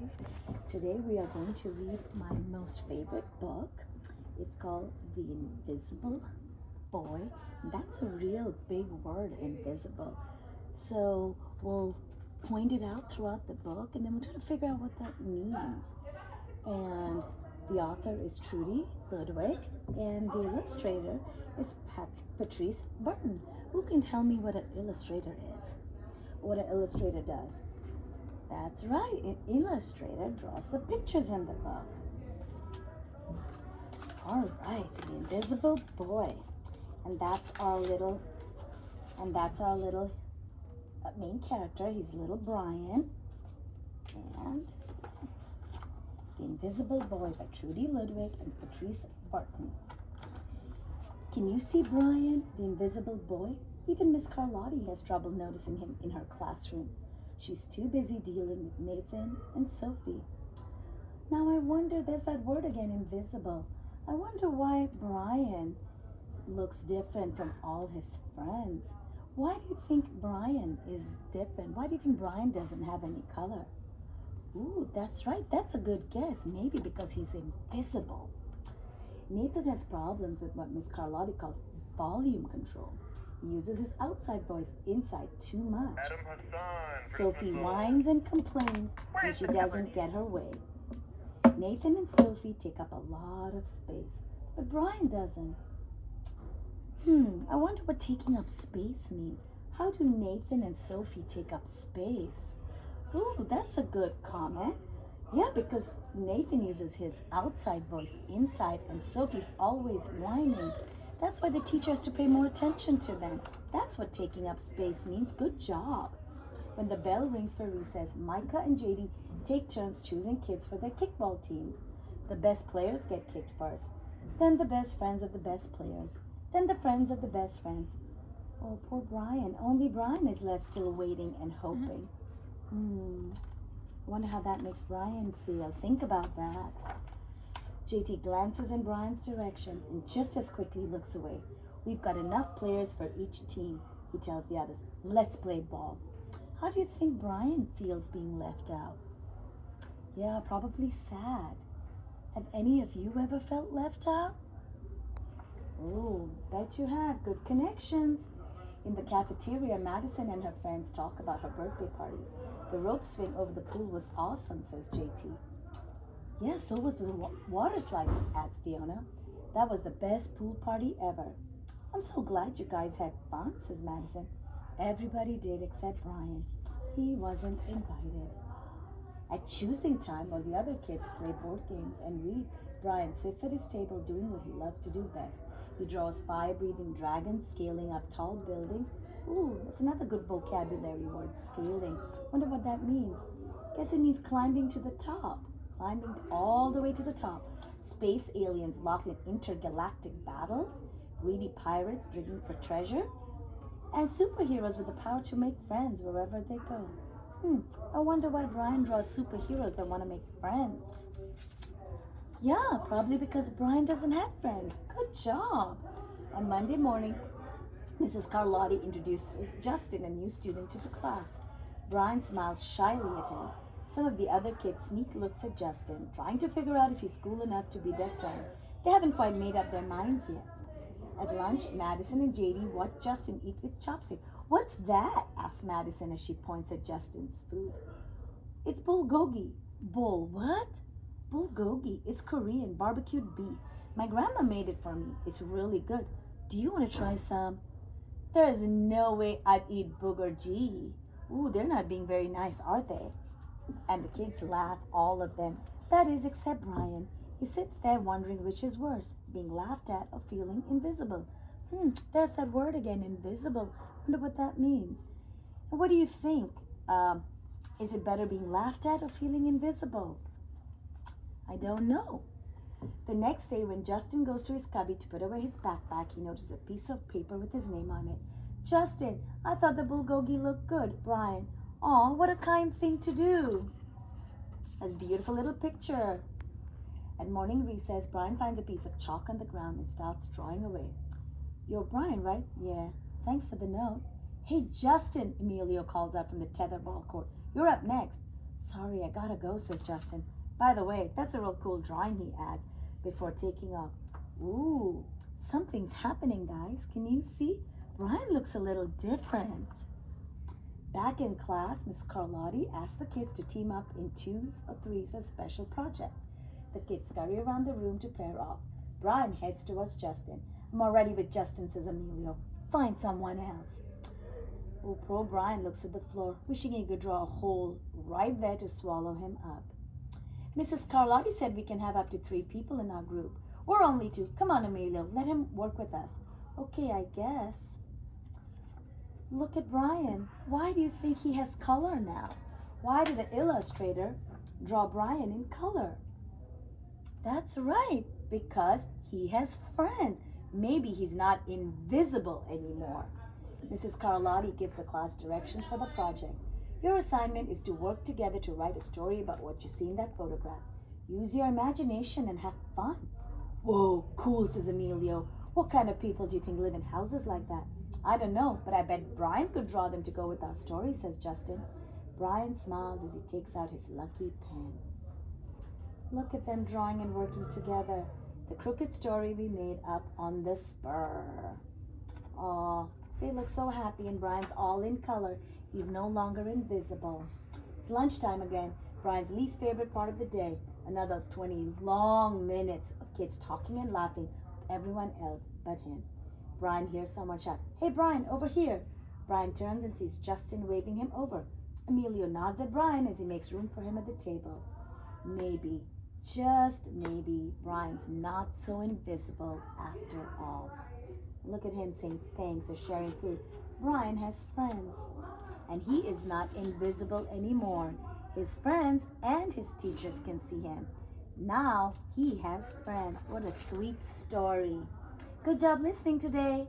guys. Today we are going to read my most favorite book. It's called The Invisible Boy. That's a real big word, invisible. So we'll point it out throughout the book and then we'll try to figure out what that means. And the author is Trudy Ludwig and the illustrator is Patrice Burton. Who can tell me what an illustrator is? What an illustrator does? That's right, an illustrator draws the pictures in the book. All right, the invisible boy. And that's our little main character. He's little Brian. And The Invisible Boy by Trudy Ludwig and Patrice Burton. Can you see Brian, the invisible boy? Even Miss Carlotti has trouble noticing him in her classroom. She's too busy dealing with Nathan and Sophie. Now I wonder, there's that word again, invisible. I wonder why Brian looks different from all his friends. Why do you think Brian is different? Why do you think Brian doesn't have any color? Ooh, that's right. That's a good guess. Maybe because he's invisible. Nathan has problems with what Miss Carlotti calls volume control. He uses his outside voice inside too much. Adam Hassan, Sophie whines and complains when she doesn't get her way. Nathan and Sophie take up a lot of space, but Brian doesn't. I wonder what taking up space means. How do Nathan and Sophie take up space? Ooh, that's a good comment. Yeah, because Nathan uses his outside voice inside and Sophie's always whining. That's why the teacher has to pay more attention to them. That's what taking up space means. Good job. When the bell rings for recess, Micah and JD take turns choosing kids for their kickball teams. The best players get kicked first, then the best friends of the best players, then the friends of the best friends. Oh, poor Brian. Only Brian is left still waiting and hoping. I wonder how that makes Brian feel. Think about that. JT glances in Brian's direction and just as quickly looks away. We've got enough players for each team, he tells the others. Let's play ball. How do you think Brian feels being left out? Yeah, probably sad. Have any of you ever felt left out? Oh, bet you have. Good connections. In the cafeteria, Madison and her friends talk about her birthday party. The rope swing over the pool was awesome, says JT. Yeah, so was the water slide, adds Fiona. That was the best pool party ever. I'm so glad you guys had fun, says Madison. Everybody did except Brian. He wasn't invited. At choosing time, while the other kids play board games and read, Brian sits at his table doing what he loves to do best. He draws fire-breathing dragons scaling up tall buildings. Ooh, that's another good vocabulary word, scaling. Wonder what that means. Guess it means climbing to the top. Climbing all the way to the top. Space aliens locked in intergalactic battles. Greedy pirates digging for treasure. And superheroes with the power to make friends wherever they go. I wonder why Brian draws superheroes that want to make friends. Yeah, probably because Brian doesn't have friends. Good job. On Monday morning, Mrs. Carlotti introduces Justin, a new student, to the class. Brian smiles shyly at him. Some of the other kids sneak looks at Justin, trying to figure out if he's cool enough to be their friend. They haven't quite made up their minds yet. At lunch, Madison and JD watch Justin eat with chopsticks. What's that? Asks Madison as she points at Justin's food. It's bulgogi. Bull what? Bulgogi. It's Korean, barbecued beef. My grandma made it for me. It's really good. Do you want to try some? There's no way I'd eat bulgogi. Ooh, they're not being very nice, are they? And the kids laugh, all of them. That is, except Brian. He sits there wondering which is worse, being laughed at or feeling invisible. There's that word again, invisible. Wonder what that means. And what do you think? Is it better being laughed at or feeling invisible? I don't know. The next day, when Justin goes to his cubby to put away his backpack, he notices a piece of paper with his name on it. Justin, I thought the bulgogi looked good. Brian, aw, what a kind thing to do. A beautiful little picture. At morning recess, Brian finds a piece of chalk on the ground and starts drawing away. You're Brian, right? Yeah. Thanks for the note. Hey, Justin, Emilio calls out from the tetherball court. You're up next. sorry, I gotta go, says Justin. By the way, that's a real cool drawing, he adds, before taking off. Ooh, something's happening, guys. Can you see? Brian looks a little different. Back in class, Miss Carlotti asked the kids to team up in twos or threes for a special project. The kids scurry around the room to pair off. Brian heads towards Justin. I'm already with Justin, says Emilio. Find someone else. Oh, poor Brian looks at the floor, wishing he could draw a hole right there to swallow him up. Mrs. Carlotti said we can have up to 3 people in our group. We're only 2. Come on, Emilio, let him work with us. Okay, I guess. Look at Brian. Why do you think he has color now? Why did the illustrator draw Brian in color? That's right, because he has friends. Maybe he's not invisible anymore. Mrs. Carlotti gives the class directions for the project. Your assignment is to work together to write a story about what you see in that photograph. Use your imagination and have fun. Whoa, cool, says Emilio. What kind of people do you think live in houses like that? I don't know, but I bet Brian could draw them to go with our story, says Justin. Brian smiles as he takes out his lucky pen. Look at them drawing and working together. The crooked story we made up on the spur. Aw, they look so happy and Brian's all in color. He's no longer invisible. It's lunchtime again, Brian's least favorite part of the day. Another 20 long minutes of kids talking and laughing with everyone else but him. Brian hears someone shout, "Hey Brian, over here!" Brian turns and sees Justin waving him over. Emilio nods at Brian as he makes room for him at the table. Maybe, just maybe, Brian's not so invisible after all. Look at him saying thanks or sharing food. Brian has friends. And he is not invisible anymore. His friends and his teachers can see him. Now he has friends. What a sweet story. Good job listening today.